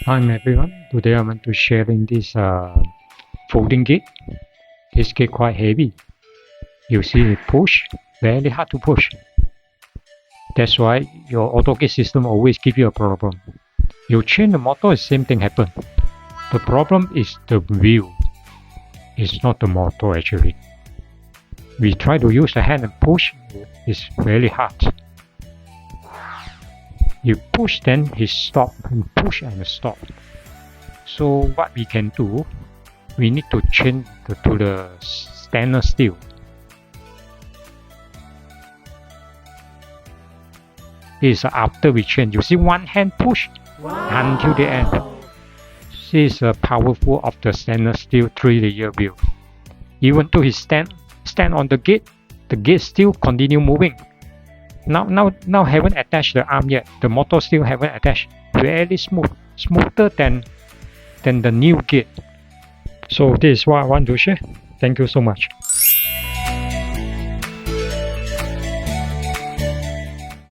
Hi everyone, today I want to sharing this folding gate. This gate quite heavy. You see it push, very hard to push. That's why your auto gate system always give you a problem. You change the motor, the same thing happen. The problem is the wheel. It's not the motor actually. We try to use the hand and push, it's very hard. You push, then he stop, and push and stop. So what we can do, we need to change to the stainless steel. This is after we change. You see one hand push until the end. This is powerful of the stainless steel 3-layer wheel. Even though he stand on the gate still continue moving. Now haven't attached the arm yet. The motor still haven't attached. Very smooth, smoother than the new gate. So this is what I want to share. Thank you so much.